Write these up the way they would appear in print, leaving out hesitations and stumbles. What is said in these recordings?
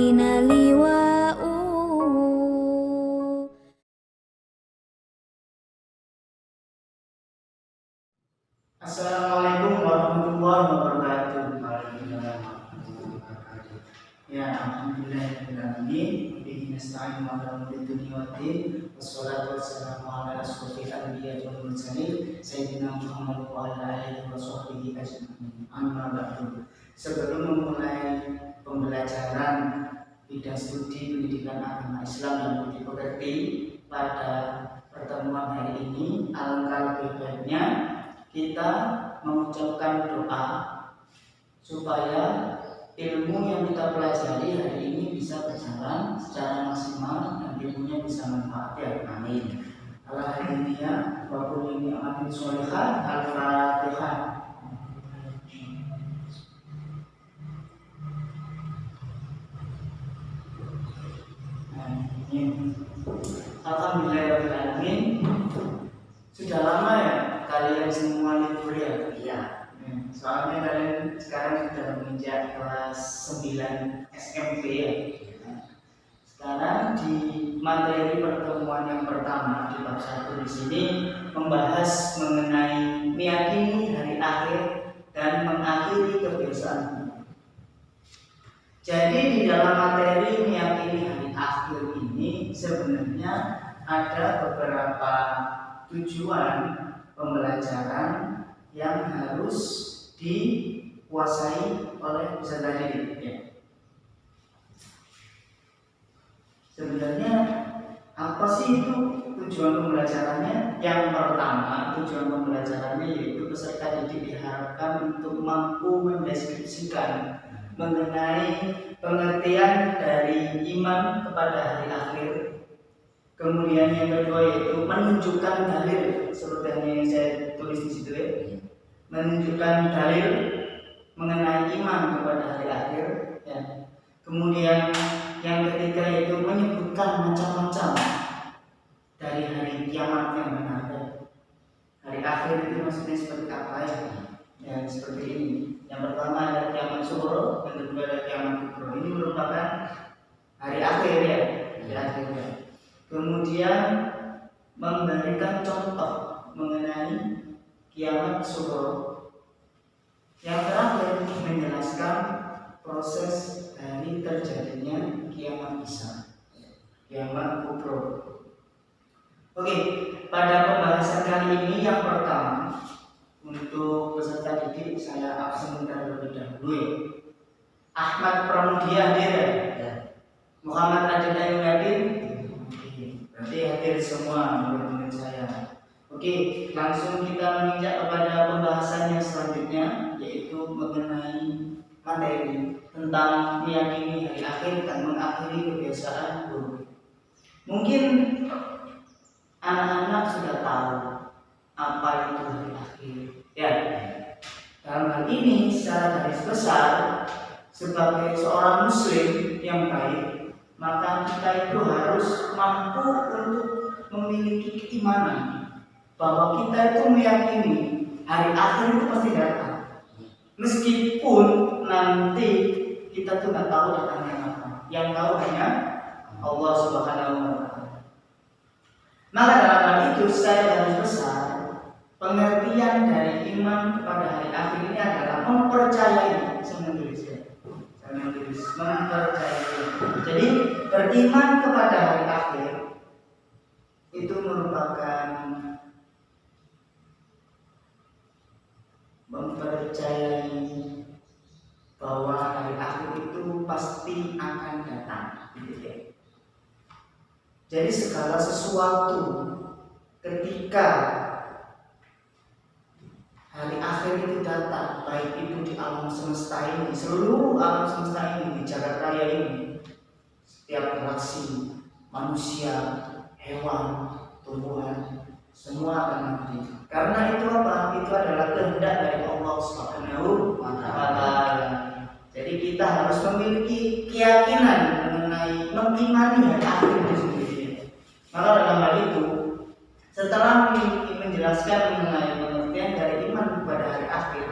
الدين لواء. Assalamualaikum warahmatullahi wabarakatuh. Ya, alhamdulillahirrahmanirrahim. Bihi nasta'inu ala umuri dunya waddin. Wassalatu wassalamu ala asyrofil anbiya'i wal mursalin sayyidina Muhammad wa ala alihi wa sahbihi ajma'in. Amma ba'du. Sebelum memulai pembelajaran bidang studi pendidikan agama Islam yang dipekerti pada pertemuan hari ini, alangkah lebih baiknya kita mengucapkan doa supaya ilmu yang kita pelajari hari ini bisa berjalan secara maksimal dan ilmunya bisa manfaat, ya. Amin. Alhamdulillah wa kulli ni'matin sholihah. Al-Fatihah. Alhamdulillahirrahmanirrahim. Sudah lama ya kalian semua libur ya? Iya. Soalnya kalian sekarang sudah menginjak kelas 9 SMP ya. Sekarang di materi pertemuan yang pertama di bab 1 di sini membahas mengenai meyakini hari akhir dan mengakhiri kebiasaan. Jadi di dalam materi meyakini hari akhir ini sebenarnya ada beberapa tujuan pembelajaran yang harus dikuasai oleh peserta didik, ya. Sebenarnya apa sih itu tujuan pembelajarannya? Yang pertama, tujuan pembelajarannya yaitu peserta didik diharapkan untuk mampu mendeskripsikan mengenai pengertian dari iman kepada hari akhir. Kemudian yang kedua yaitu menunjukkan dalil, seperti yang saya tulis di situ, ya. Menunjukkan dalil mengenai iman kepada hari akhir, ya. Kemudian yang ketiga yaitu menyebutkan macam-macam dari hari kiamat yang benar. Hari akhir itu maksudnya seperti apa, ya? Ya, seperti ini. Yang pertama ada kiamat sughra, yang kedua ada kiamat kubra. Ini merupakan hari akhir, ya. Hari akhir, ya. Kemudian memberikan contoh mengenai kiamat sughra. Yang terakhir menjelaskan proses dari terjadinya kiamat besar, kiamat kubra. Oke, pada pembahasan kali ini yang pertama untuk peserta didik saya absen terlebih dahulu, ya. Ahmad Pramudia hadir, ya. Muhammad Adil Ayuladin, berarti hadir semua murid-murid saya. Oke, langsung kita menginjak kepada pembahasannya selanjutnya, yaitu mengenai materi tentang meyakini hari akhir dan mengakhiri kebiasaan buruk. Mungkin anak-anak sudah tahu apa itu hari akhir, ya. Dalam hal ini secara garis besar, sebagai seorang muslim yang baik, maka kita itu harus mampu untuk memiliki keimanan bahwa kita itu meyakini hari akhir itu pasti datang, meskipun nanti kita tuh nggak tahu datangnya apa. Yang tahu hanya Allah Subhanahu wa Ta'ala. Maka dalam hal itu secara garis besar, pengertian dari iman kepada hari akhir ini adalah mempercayai. Saya menulis mempercayai. Jadi beriman kepada hari akhir itu merupakan mempercayai bahwa hari akhir itu pasti akan datang, gitu, ya. Jadi segala sesuatu ketika hari akhir itu datang, baik itu di alam semesta ini, seluruh alam semesta ini, di jagat raya ini, setiap galaksi, manusia, hewan, tumbuhan, semua akan mati. Karena itu apa? Itu adalah kehendak dari Allah Subhanahu wa Ta'ala. Jadi kita harus memiliki keyakinan mengenai mengimani hari akhir itu sendiri. Maka dalam hal itu, setelah menjelaskan mengenai pengertian dari iman kepada hari akhir,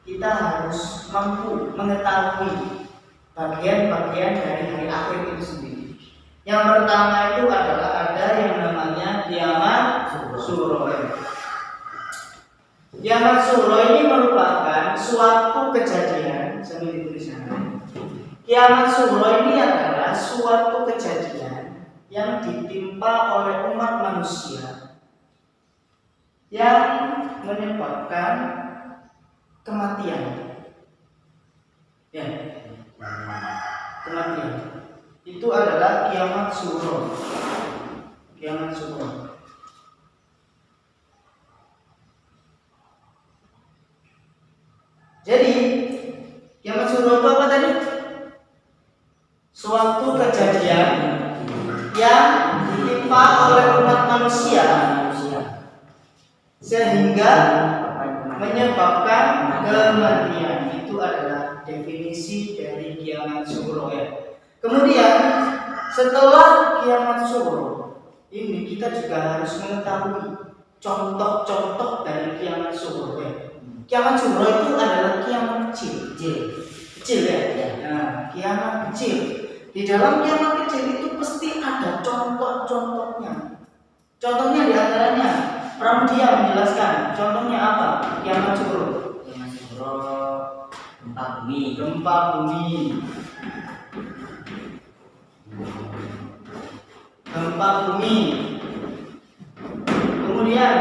kita harus mampu mengetahui bagian-bagian dari hari akhir itu sendiri. Yang pertama itu adalah ada yang namanya kiamat suro. Kiamat suro ini merupakan suatu kejadian, sambil dituliskan. Kiamat suro ini adalah suatu kejadian yang ditimpa oleh umat manusia yang menyebabkan kematian. Ya, kematian. Itu adalah kiamat suro. Kiamat suro. Jadi, kiamat suro itu apa tadi? Suatu kejadian yang ditimpa oleh umat manusia sehingga menyebabkan kematian. Itu adalah definisi dari kiamat suro ya. Kemudian setelah kiamat suro ini kita juga harus mengetahui contoh-contoh dari kiamat suro ya. Kiamat suro itu adalah kiamat kecil ya. Nah, kiamat kecil. Di dalam kiamat kecil itu pasti ada contoh-contohnya. Contohnya diantaranya Pramudia menjelaskan. Contohnya apa? Kiamat suro. Kiamat suro gempa bumi. Gempa bumi. Gempa bumi. Kemudian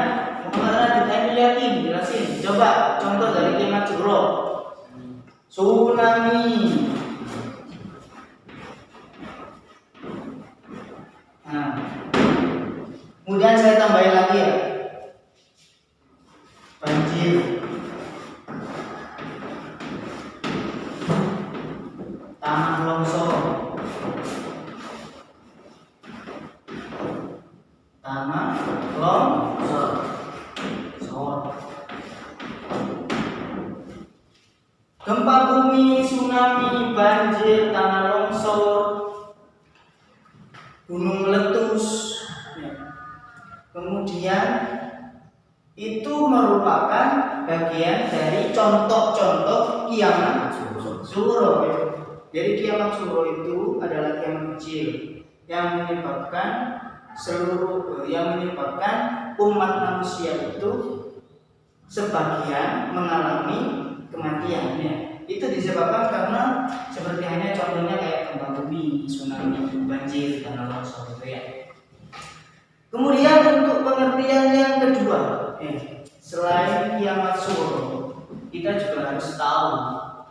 Muhammad Radit lihatin, jelasin. Coba contoh dari kiamat suro. Tsunami. Nah, kemudian saya tambahin lagi ya. Banjir. Tanah longsor. Tanah longsor. Gempa bumi, tsunami, banjir, tanah longsor, gunung meletus. Kemudian itu merupakan bagian dari contoh-contoh kiamat suro. Jadi kiamat suro itu adalah kiamat kecil yang menyebabkan umat manusia itu sebagian mengalami kematiannya. Itu disebabkan karena seperti hanya contohnya kayak gempa bumi, tsunami, banjir, tanah longsor itu ya. Kemudian untuk pengertian yang kedua, selain kiamat suro, kita juga harus tahu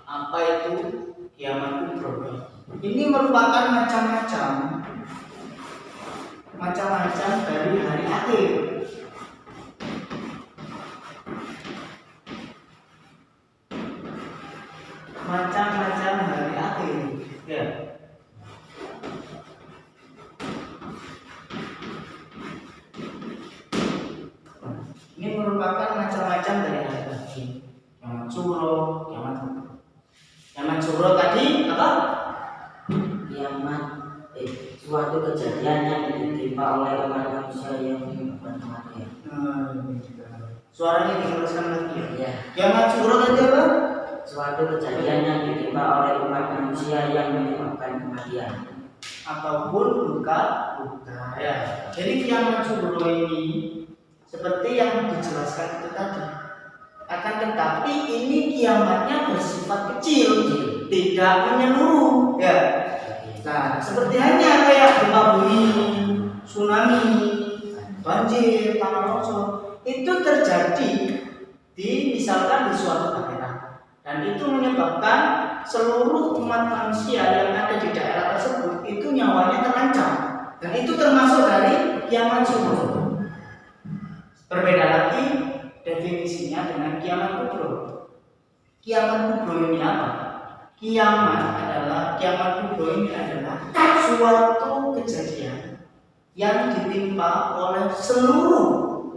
apa itu kiamat kubro. Ini merupakan macam-macam dari hari akhir. Macam-macam hari akhir, ya. Ini merupakan macam-macam dari hari akhir. Kiamat suro, kiamat suro tadi apa? Kiamat suatu kejadian yang ditimpa oleh umat manusia yang menyebabkan kematian. Suaranya diteruskan lagi Ya. Kiamat suro tadi apa? Suatu kejadian yang ditimpa oleh umat manusia yang menyebabkan kematian ataupun luka ya. Jadi kiamat suro ini seperti yang dijelaskan itu tadi. Akan tetapi ini kiamatnya bersifat kecil, tidak menyeluruh ya. Nah, seperti hanya kayak gempa bumi, tsunami, banjir, tanah longsor itu terjadi misalkan di suatu daerah, dan itu menyebabkan seluruh umat manusia yang ada di daerah tersebut itu nyawanya terancam, dan itu termasuk dari kiamat suro. Berbeda lagi definisinya dengan kiamat kubro. Kiamat kubro ini apa? Kiamat kubro ini adalah suatu kejadian yang ditimpa oleh seluruh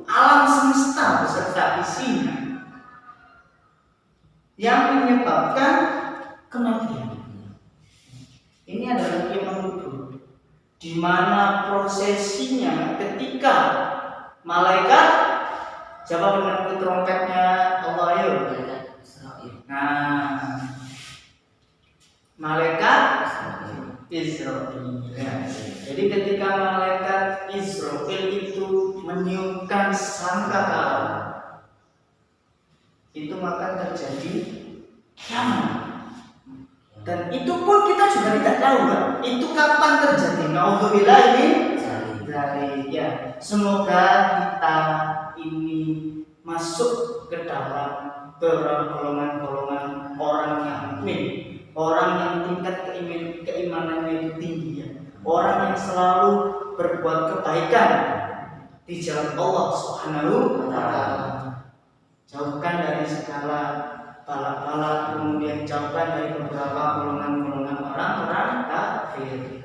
alam semesta beserta isinya yang menyebabkan kematian. Ini adalah kiamat kubro, di mana prosesinya ketika malaikat siapa penentu trompetnya Allah ya. Nah, malaikat Israfil. Jadi ketika malaikat Israfil itu meniupkan sangkakala, itu maka terjadi kiamat. Dan itu pun kita juga tidak tahu kan, itu kapan terjadi. Nauzubillah dari ya. Semoga kita ini masuk ke dalam golongan-golongan orang yang mukmin, orang yang tingkat keimanannya itu tinggi ya. Orang yang selalu berbuat kebaikan di jalan Allah Subhanahu wa taala. Jauhkan dari segala balak-balak, kemudian jauhkan dari beberapa golongan-golongan orang kafir.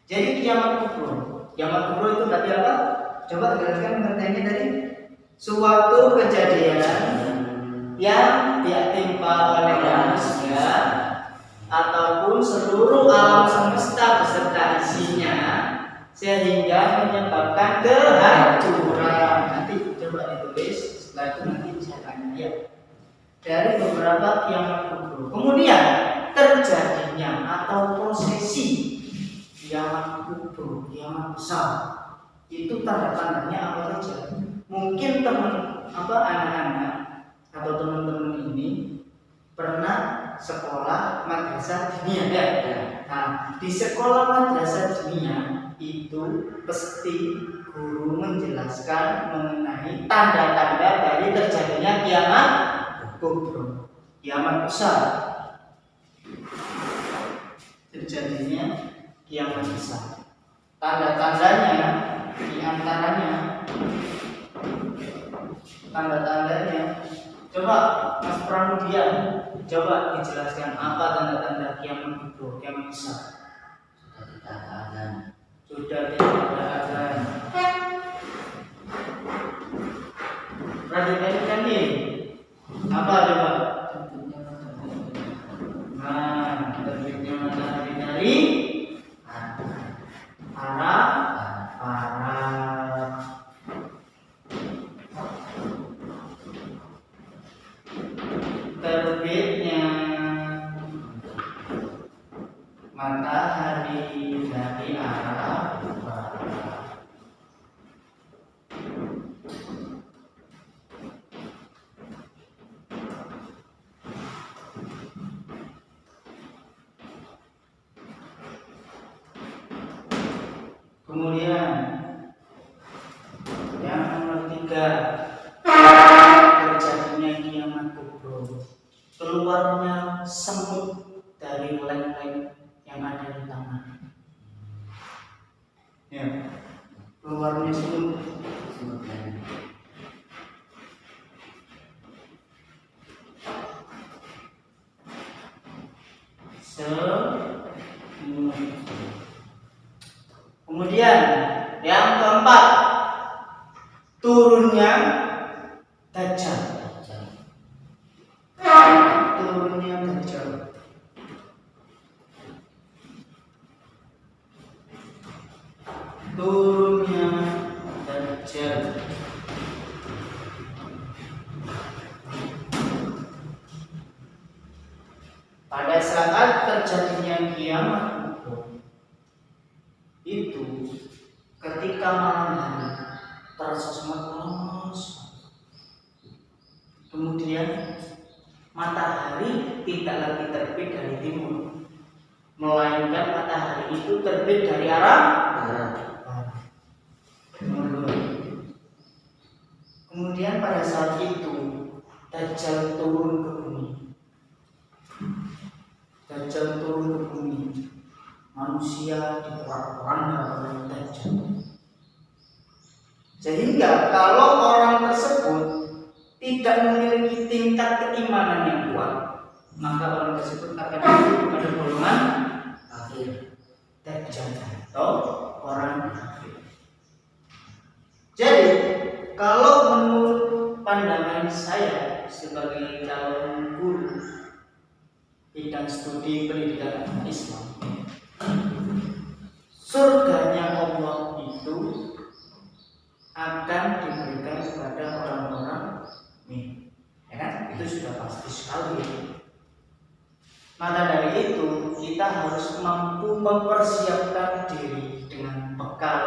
Jadi kiamat kubro itu tadi apa? Coba jelaskan pengertiannya tadi. Suatu kejadian yang ditimpa oleh manusia ataupun seluruh alam semesta beserta isinya sehingga menyebabkan kehancuran. Nanti coba ditulis, setelah itu nanti saya tanya ya. Dari beberapa kiamat kubro, kemudian terjadinya atau prosesi kiamat kubro, kiamat besar, itu tanda-tandanya apa saja? Mungkin anak-anak atau teman-teman ini pernah sekolah madrasah dunia ya. Nah, di sekolah madrasah dunia itu pasti guru menjelaskan mengenai tanda-tanda dari terjadinya kiamat kubro, kiamat besar. Terjadinya kiamat besar. Tanda-tandanya diantaranya coba Mas Pramudia, coba dijelaskan apa tanda-tanda kiamat kubro, kiamat besar. Sudah tidak ada azan. Perhatikan nih. Apa coba? Nah, terbitnya matahari dari arah barat. Terbitnya matahari dari arah barat. Kemudian yang nomor 3, terjadinya kiamat kubro, keluarnya semut dari lem-lem yang ada di tangan. Ya, keluarnya semut. Kemudian yang keempat, turunnya Dajjal. Turunnya Dajjal. Turunnya Dajjal. Pada saat terjadinya kiamat itu ketika malam hari terasa sangat panas. Kemudian matahari tidak lagi terbit dari timur, melainkan matahari itu terbit dari arah barat. Kemudian pada saat itu Dajjal turun ke bumi. Dajjal turun ke bumi. Manusia diporak-poranda oleh Dajjal. Sehingga kalau orang tersebut tidak memiliki tingkat keimanan yang kuat, maka orang tersebut akan masuk pada golongan kafir, Dajjal atau orang kafir. Jadi kalau menurut pandangan saya sebagai calon guru bidang studi pendidikan Islam, surganya Allah itu akan diberikan kepada orang-orang mukmin, ya kan? Itu sudah pasti sekali. Maka dari harus mampu mempersiapkan diri dengan bekal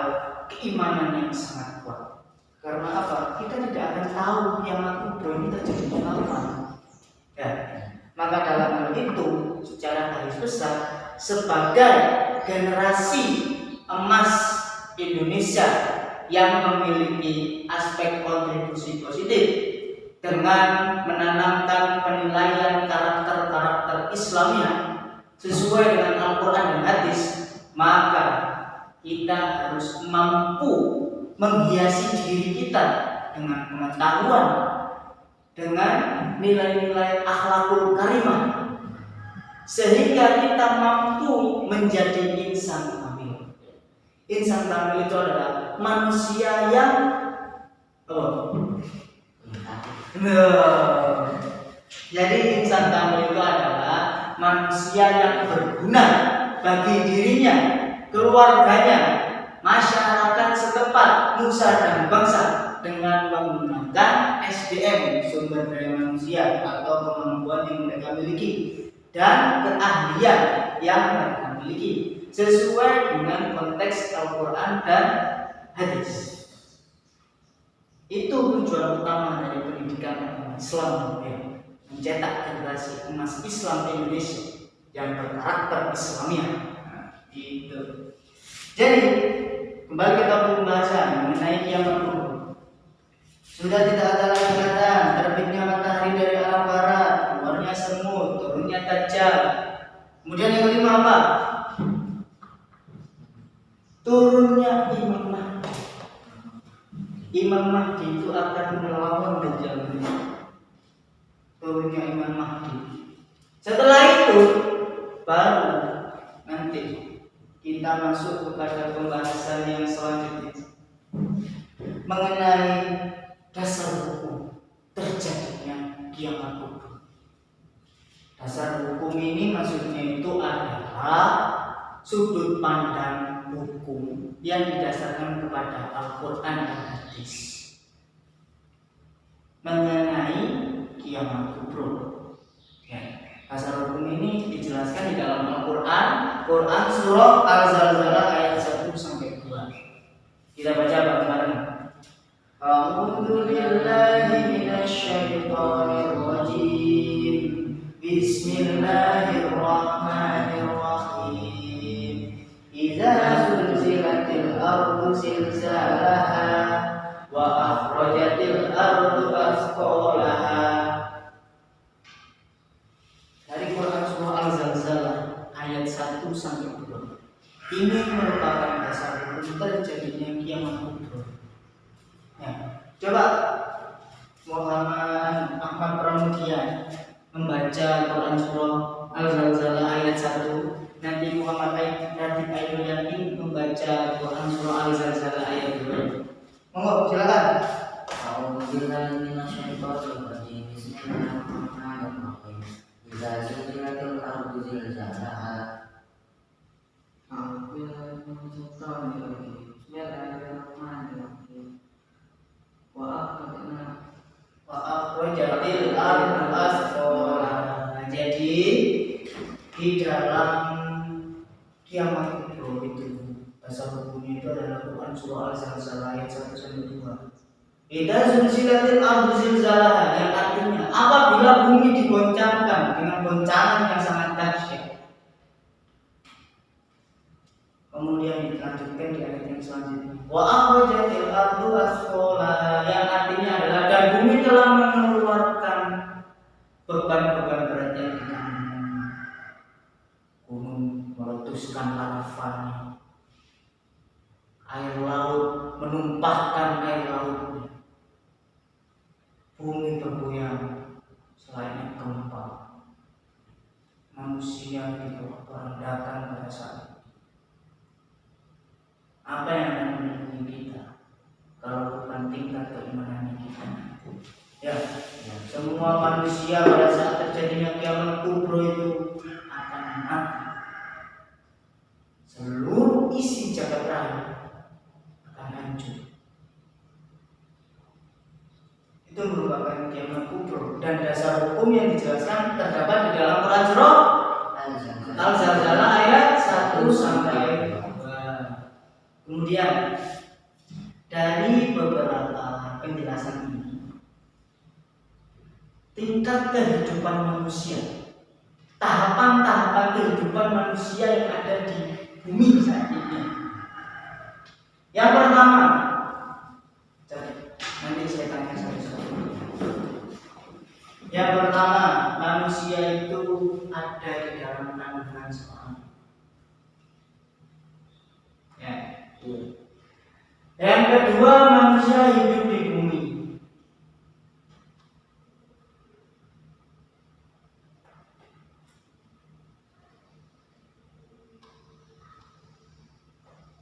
keimanan yang sangat kuat. Karena apa? Kita tidak akan tahu kiamat kubro ini terjadi kapan. Ya. Maka dalam hal itu, secara garis besar, sebagai generasi emas Indonesia yang memiliki aspek kontribusi positif dengan menanamkan penilaian karakter-karakter Islamnya sesuai dengan Al-Quran dan hadis, maka kita harus mampu menghiasi diri kita dengan pengetahuan, dengan nilai-nilai akhlakul karimah, sehingga kita mampu menjadi insan kamil. Insan kamil itu adalah manusia yang jadi insan kamil itu adalah manusia yang berguna bagi dirinya, keluarganya, masyarakat setempat, nusa dan bangsa dengan menggunakan SDM, sumber daya manusia atau kemampuan yang mereka miliki dan keahlian yang mereka miliki sesuai dengan konteks Al-Quran dan hadis. Itu tujuan utama dari pendidikan agama Islam, mencetak generasi emas Islam Indonesia yang berkarakter Islamia. Itu. Jadi kembali ke topik pembahasan mengenai kiamat kubro. Sudah tidak ada lagi kata terbitnya matahari dari arah barat, keluarnya semut, turunnya Dajjal. Kemudian yang kelima apa? Turunnya Imam Mahdi. Imam Mahdi itu akan melawan Dajjal. Turunnya Imam Mahdi. Setelah itu baru nanti kita masuk kepada pembahasan yang selanjutnya mengenai dasar hukum terjadinya kiamat kubro. Dasar hukum ini maksudnya itu adalah sudut pandang hukum yang didasarkan kepada Al-Quran dan hadis mengenai kiamat kubro. Dasar hukum ini dijelaskan di dalam Al-Quran, Quran surah Al-Zalzalah ayat 1 sampai 2. Kita baca bareng-bareng. A'udzu billahi minasyaitonir rajim. Bismillahirrahmanirrahim. Idza zulzilatil ardu zilzalaha wa akhrajatil ardu athqalaha. Dari Quran surah Al-Zalzalah ayat 1 sampai 2. Ini merupakan dasar hukum terjadinya kiamat kubro. Ya, coba Muhammad Ahmad Pramudia membaca Quran surah Al-Zalzalah ayat 1. Nanti Muhammad Radit Ainul Yakin membaca Quran surah Al-Zalzalah ayat 2. Monggo silakan. A'udzubillahi minasyaitonir rajim. Bismillahirrahmanirrahim. Idza zulzilatil ardu zilzalaha. Bismillahirrahmanirrahim. Wa akhrajatil ardu athqalaha. Jadi di dalam kiamat kubro itu dasar hukumnya itu adalah Quran surah Al-Zalzalah ayat 1 sampai 2. Idza zulzilatil ardu zilzalaha, yang artinya apabila bumi digoncangkan dengan goncangan yang sangat dahsyat. Kemudian dilanjutkan di ayat yang selanjutnya. Wa akhrajatil ardu athqalaha, yang artinya adalah dan bumi telah mengeluarkan beban-beban berat yang ditanggung. Gunung meletuskan lavanya, air laut menumpahkan air lautnya, bumi bergoyang selain gempa, manusia diporak-porandakan pada saat itu. Apa yang akan menunggu kita kalau bukan tingkat keimanan kita? Ya, semua manusia pada saat terjadinya kiamat kubro itu akan mati. Seluruh isi jagat raya akan hancur. Itu merupakan kiamat kubro dan dasar hukum yang dijelaskan terdapat di dalam Quran surah Al-Zalzalah ayat Kemudian dari beberapa penjelasan ini, tingkat kehidupan manusia, tahapan-tahapan kehidupan manusia yang ada di bumi saat ini. Yang pertama, nanti saya tanya satu-satu. Yang pertama, manusia itu ada di dalam kandungan seorang. Ya. Yang kedua, manusia hidup di bumi.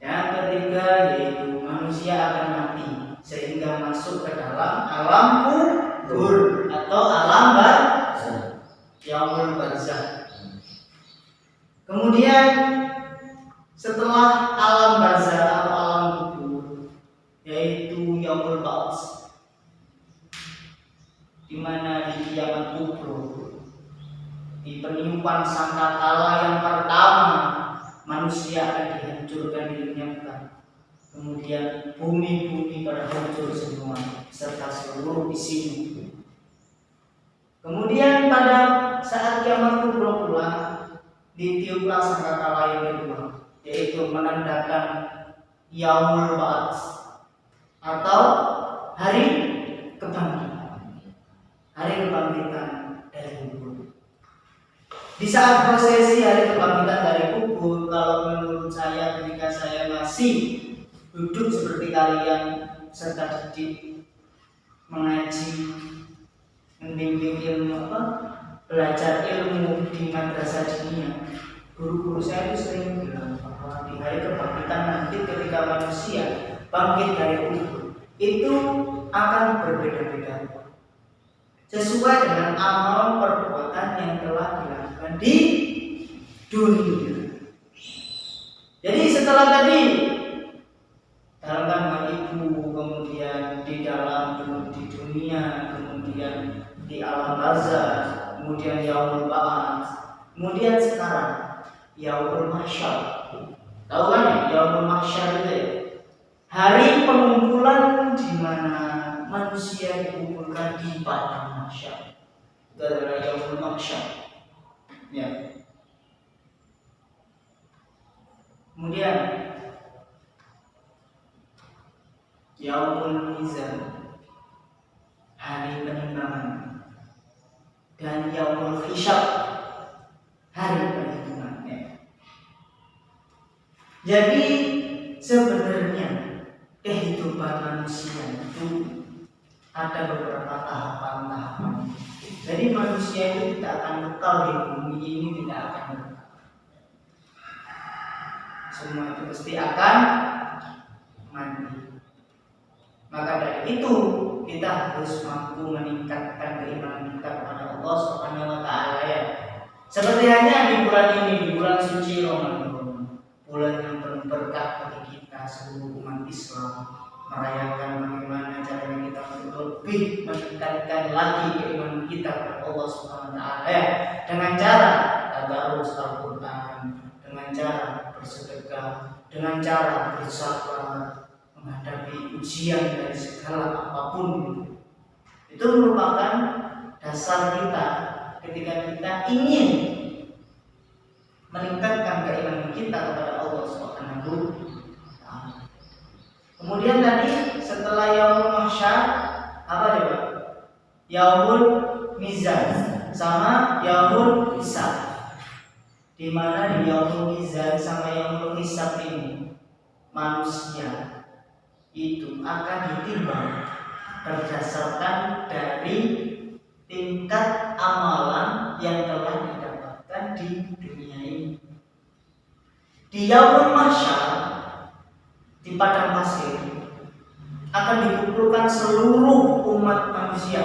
Yang ketiga yaitu manusia akan mati sehingga masuk ke dalam alam kubur atau alam yaumul barzakh. Kemudian setelah alam barzakh atau alam kubur yaitu yaumul ba'ts, di mana di kiamat kubur, di peniupan sangkakala yang pertama, manusia akan dihancurkan, dilenyapkan. Kemudian bumi-bumi pada hancur semua serta seluruh isinya. Kemudian pada saat kiamat kubur pula ditiuplah sangkakala yang kedua, yaitu menandakan yaumul ba'ts atau hari kebangkitan. Hari kebangkitan dari kubur. Di saat prosesi hari kebangkitan dari kubur, kalau menurut saya ketika saya masih duduk seperti kalian serta didik, mengaji, membimbing ilmu belajar ilmu di madrasah dunia, guru-guru saya itu sering bilang bahwa di hari kebangkitan nanti ketika manusia bangkit dari kubur itu akan berbeda-beda sesuai dengan amal perbuatan yang telah dilakukan di dunia. Jadi setelah tadi dalam kandungan ibu, kemudian di dalam di dunia, kemudian di alam barzakh, kemudian yaumul ba'ts, kemudian sekarang yaumul mahsyar. Tahu kan ya yaumul mahsyar itu ya? Hari pengumpulan di mana manusia dikumpulkan di padang mahsyar. Itu adalah yaumul mahsyar. Ya. Kemudian yaumul mizan, hari penimbangan, dan yaumul hisab, hari perhitungan. Ya. Jadi sebenarnya kehidupan manusia itu ada beberapa tahapan-tahapan. Jadi manusia itu tidak akan kekal di bumi ini, tidak akan kekal. Semua itu pasti akan mati. Maka dari itu kita harus mampu meningkatkan keimanan kita kepada Allah Subhanahu wa taala ya. Seperti hanya di bulan ini, di bulan suci Ramadan, bulan yang penuh berkah bagi kita seluruh umat Islam, merayakan bagaimana caranya kita untuk lebih meningkatkan lagi keimanan kita kepada Allah Subhanahu wa taala ya, dengan cara tadarus Al-Qur'an, dengan cara bersedekah, dengan cara bersabar menghadapi ujian dari segala apapun. Itu merupakan dasar kita ketika kita ingin meningkatkan keimanan kita kepada Allah Subhanahu wa taala. Kemudian tadi setelah yaumul mahsyar apa coba? Yaumul mizan sama yaumul hisab. Di mana di yaumul mizan sama yaumul hisab ini manusia itu akan ditimbang berdasarkan dari tingkat amalan yang telah didapatkan di dunia ini. Di yaumul mahsyar, di padang pasir, akan dikumpulkan seluruh umat manusia,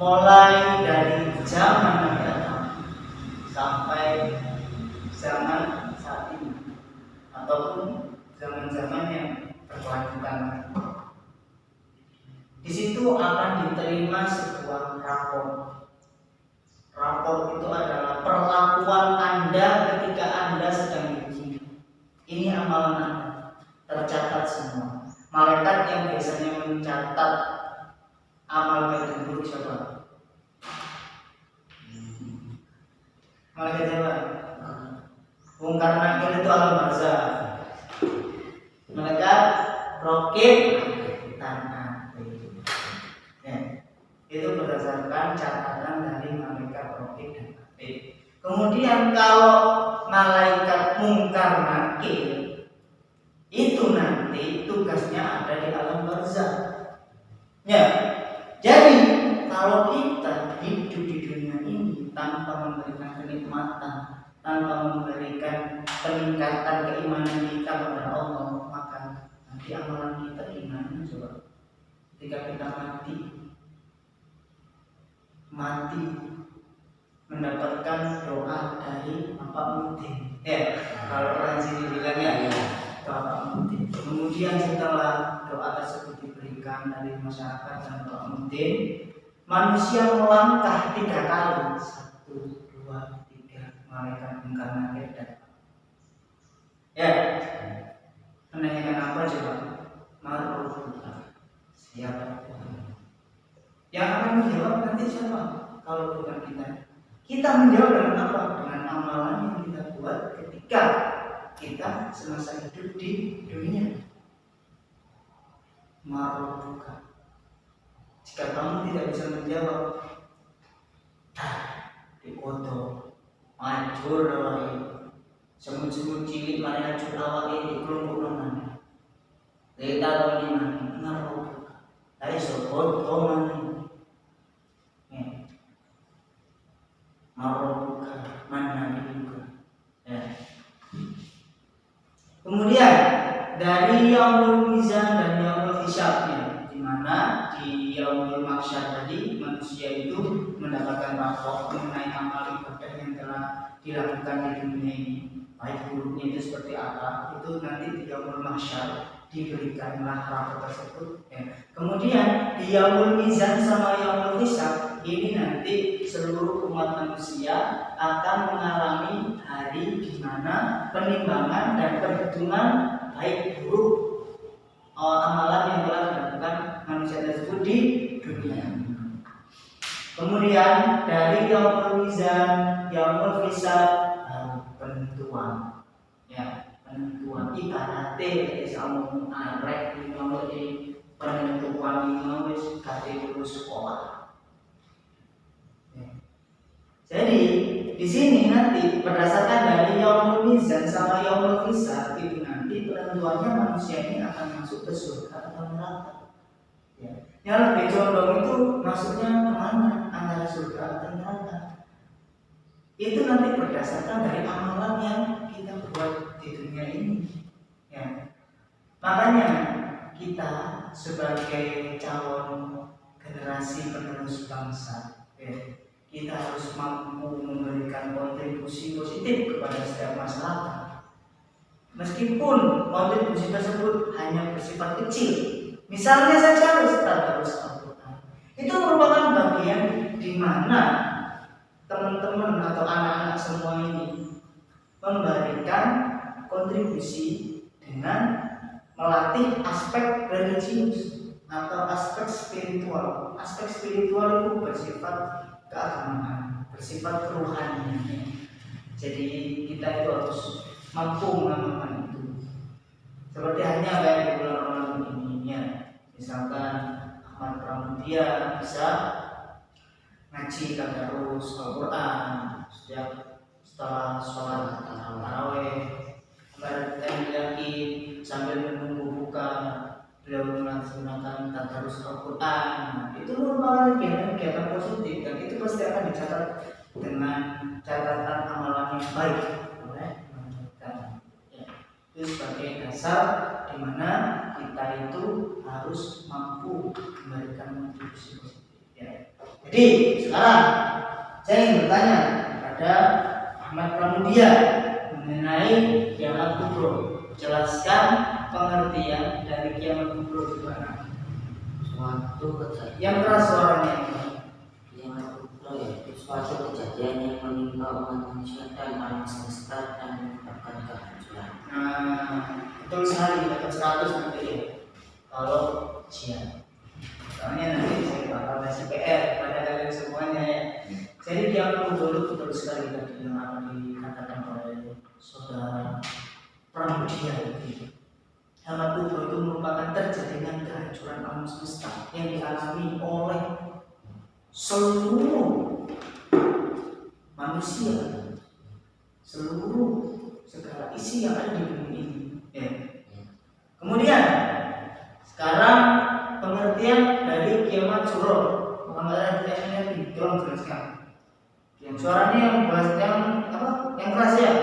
mulai dari zaman Nabi Adam sampai zaman saat ini, ataupun zaman-zaman yang berkelanjutan. Di situ akan diterima sebuah rapor. Rapor itu adalah perlakuan Anda ketika Anda sedang diuji. Ini amalan Anda. tercatat semua. Malaikat yang biasanya mencatat amal baik dan buruk siapa? Malaikat siapa? Mungkar Nakir itu alam barzah. Malaikat Raqib dan Atid. Ya, itu berdasarkan catatan dari malaikat Raqib dan Atid. Kemudian kalau malaikat Mungkar Nakir itu nanti tugasnya ada di alam barzah. Ya, jadi kalau kita hidup di dunia ini tanpa memberikan kenikmatan, tanpa memberikan peningkatan keimanan kita kepada Allah, maka nanti amalan kita gimana coba? Ketika kita mati mendapatkan doa dari Bapak Mutin. Ya, kalau orang sini bilangnya Bapak Mutin. Kemudian setelah doa tersebut diberikan dari masyarakat dan Bapak Mutin, manusia melangkah 3 kali. 1, 2, 3, malaikat Mungkar Nakir datang. Ya, menanyakan apa coba? Marufah. Siapa? Yang akan menjawab nanti siapa? Kalau bukan kita. Kita menjawab dengan apa? Dengan amalan yang kita buat ketika kita semasa hidup di dunia. Marufah. Jika kamu tidak bisa menjawab, dikoto, hancur awake. Semut-semut cilik mari hancur awake di kelompok mana? Kita tahu mana? Marufah. Dari sokoto mana? Marufah mana juga. Ya. Kemudian dari yaumul mizan dan yaumul hisabnya, di mana di yaumul mahsyar tadi manusia itu mendapatkan rapor mengenai amal ibadah yang telah dilakukan di dunia ini, baik buruknya itu seperti apa, itu nanti di yaumul mahsyar diberikanlah rapor tersebut. Ya. Kemudian di yaumul mizan sama yaumul hisab ini nanti seluruh umat manusia akan mengalami hari di mana penimbangan dan perhitungan baik buruk amalan yang telah dilakukan manusia tersebut di dunia. Kemudian dari yaumul mizan, yaumul hisab, penentuan. Ya, penentuan ibaratnya sama arek di penentuan ini wis kate lulus sekolah. Jadi di sini nanti berdasarkan dari yaumul mizan sama yaumul hisab itu nanti penentuannya manusia ini akan masuk ke surga atau neraka. Ya. Yang lebih condong itu maksudnya kemana, antara surga atau neraka. Itu nanti berdasarkan dari amalan yang kita buat di dunia ini. Ya. Makanya kita sebagai calon generasi penerus bangsa, ya, kita harus mampu memberikan kontribusi positif kepada setiap masyarakat. Meskipun kontribusi tersebut hanya bersifat kecil, misalnya saja terus Al-Quran, itu merupakan bagian di mana teman-teman atau anak-anak semua ini memberikan kontribusi dengan melatih aspek religius atau aspek spiritual. Aspek spiritual itu bersifat keagamaan, bersifat kerohanian. Jadi kita itu harus mampu mengamalkan itu. Seperti hanya kayak di bulan Ramadan ini, ya. Misalkan Ahmad Pramudia bisa ngaji tadarus Al-Quran setiap setelah sholat taraweh. Kita yakin sambil menunggu buka beliau melaksanakan tadarus Al-Quran. Itu merupakan kegiatan positif dan itu pasti akan dicatat dengan catatan amalan yang baik oleh kita. Ya. Itu sebagai dasar di mana kita itu harus mampu memberikan kontribusi positif. Ya. Jadi sekarang saya ingin bertanya kepada Ahmad Pramudia mengenai kiamat kubro. Jelaskan pengertian dari kiamat kubro di mana? Suatu kejadian Yang keras suaranya. kiamat kubro yaitu suatu kejadian yang menimpa umat manusia dan alam semesta dan menyebabkan kehancuran. Nah, betul sekali dapat 100 nanti ya kalau ujian. Soalnya nanti saya bakal kasih PR pada kalian semuanya ya. Jadi kiamat kubro betul sekali tadi yang akan dikatakan oleh saudara Pramudia. Kiamat kubro itu merupakan terjadinya kehancuran alam semesta yang dialami oleh seluruh manusia, seluruh segala isi yang ada di bumi ini. Ya. Kemudian sekarang pengertian dari kiamat suro. Muhammad ini tolong jelaskan. Yang suaranya yang bahas yang apa? Yang keras ya.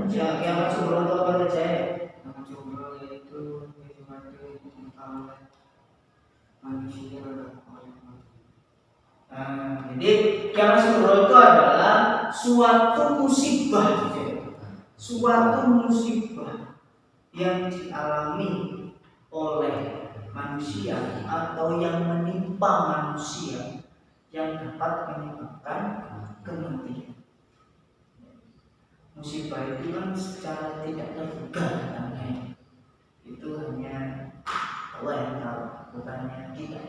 Ya kiamat suro itu apa saja ya? Kiamat suro yaitu manusia jadi kiamat suro itu adalah suatu musibah, suatu musibah yang dialami oleh manusia atau yang menimpa manusia yang dapat menyebabkan kematian. Musibah itu kan secara tidak terduga datangnya, itu hanya Allah yang tahu, bukannya kita,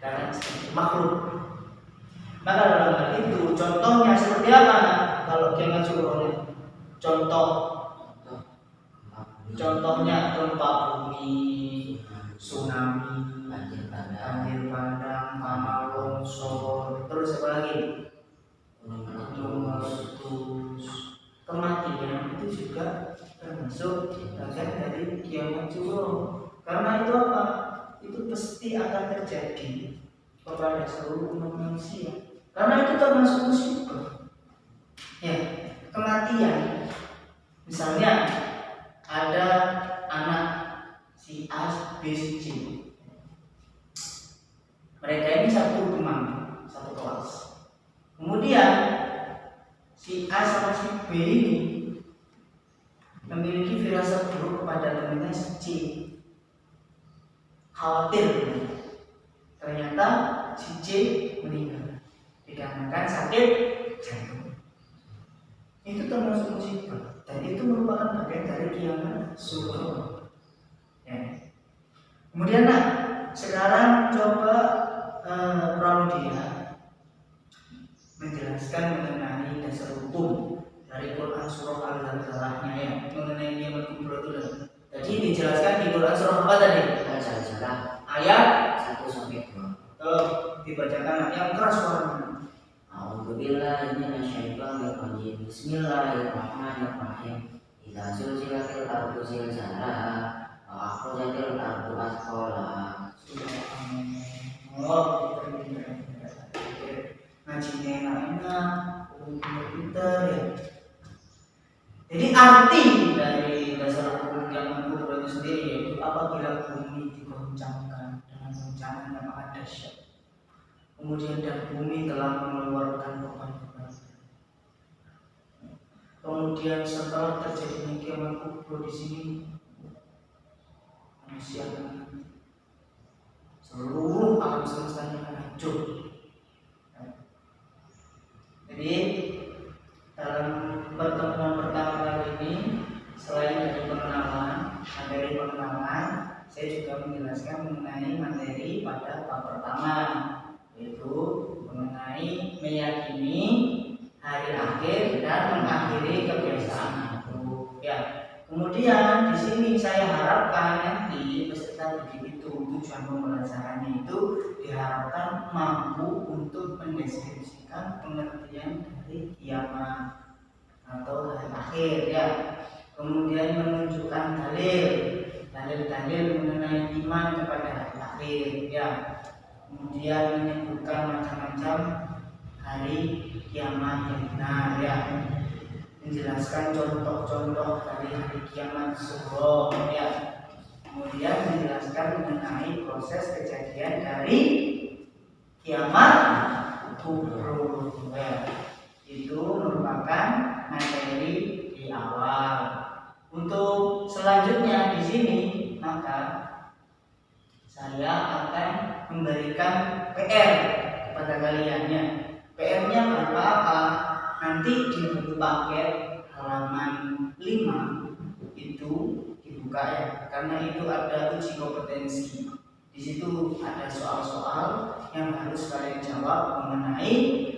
karena sebagai makhluk. Maka dalam hal itu contohnya seperti apa? Kalau kiamat suro, contohnya gempa bumi, tsunami, banjir bandang, tanah longsor, terus apa lagi? Gunung meletus, kematian itu juga termasuk bagian dari kiamat suro. Karena itu apa? Itu pasti akan terjadi kepada seluruh umat manusia. Karena itu termasuk musibah. Ya, kematian. Misalnya ada anak si A, B, si C. Mereka ini satu teman, satu kelas. Kemudian si A sama si B ini memiliki firasat buruk kepada temannya si C. Khawatir, ternyata si C meninggal dikarenakan sakit jantung. Itu termasuk musibah dan itu merupakan bagian dari kiamat suro. Ya. Kemudian sekarang coba Pramudia menjelaskan mengenai dasar hukum dari Quran surah Al-Zalzalahnya ya, mengenai kiamat kubro itu. Tadi dijelaskan di Quran surah apa tadi? Al-Zalzalah Ayat 1 sampai 2. Tolong dibacakan yang keras suaranya. A'udzubillahi minasyaitonir rajim. Bismillahirrahmanirrahim. Idza zulzilatil ardu zilzalaha wa akhrajatil ardu athqalaha. Oh, ngajinya enak-enak, pinter ya. Jadi arti dari dasar hukum kiamat kubro itu sendiri yaitu apabila bumi digoncangkan dengan goncangan yang amat dahsyat. Kemudian dan bumi telah mengeluarkan beban-beban. Kemudian setelah terjadinya kiamat kubro di sini, manusia akan seluruh alam semesta akan hancur. Jadi dalam pertemuan pertama kali ini, selain dari pengenalan, saya juga menjelaskan mengenai materi pada bab pertama, yaitu mengenai meyakini hari akhir dan mengakhiri kebiasaan itu. Ya. Kemudian di sini saya harapkan nanti peserta didik itu tujuan pembelajarannya itu diharapkan mampu untuk mendeskripsikan pengertian dari kiamat atau hari akhir ya. Kemudian menunjukkan dalil-dalil mengenai iman kepada hari akhir ya. Kemudian menyebutkan macam-macam hari kiamat yang benar ya. Menjelaskan contoh-contoh dari hari kiamat suro ya. Kemudian menjelaskan mengenai proses kejadian dari kiamat kubro ya. Itu merupakan materi di awal. Untuk selanjutnya di sini maka saya akan memberikan PR kepada kaliannya. PR-nya berupa apa? Nanti di buku paket halaman 5 itu dibuka buka ya, karena itu ada uji kompetensi. Di situ ada soal-soal yang harus kalian jawab mengenai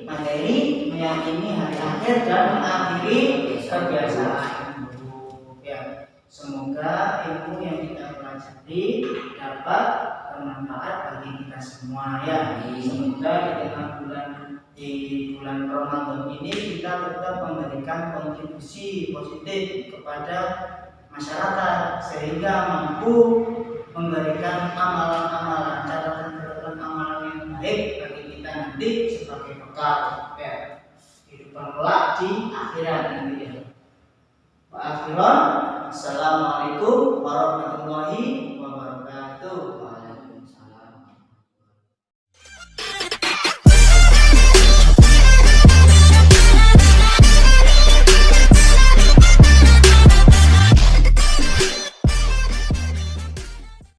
materi, meyakini hari akhir dan mengakhiri kebiasaan buruk. Ya, semoga ilmu yang kita pelajari dapat bermanfaat bagi kita semua ya. Semoga di bulan Ramadan ini kita tetap memberikan kontribusi positif kepada masyarakat sehingga mampu memberikan amalan-amalan, catatan-catatan amalan yang baik bagi kita nanti sebagai bekal ya kehidupan kelak di akhirat nanti ya. Wa akhiran, assalamualaikum warahmatullahi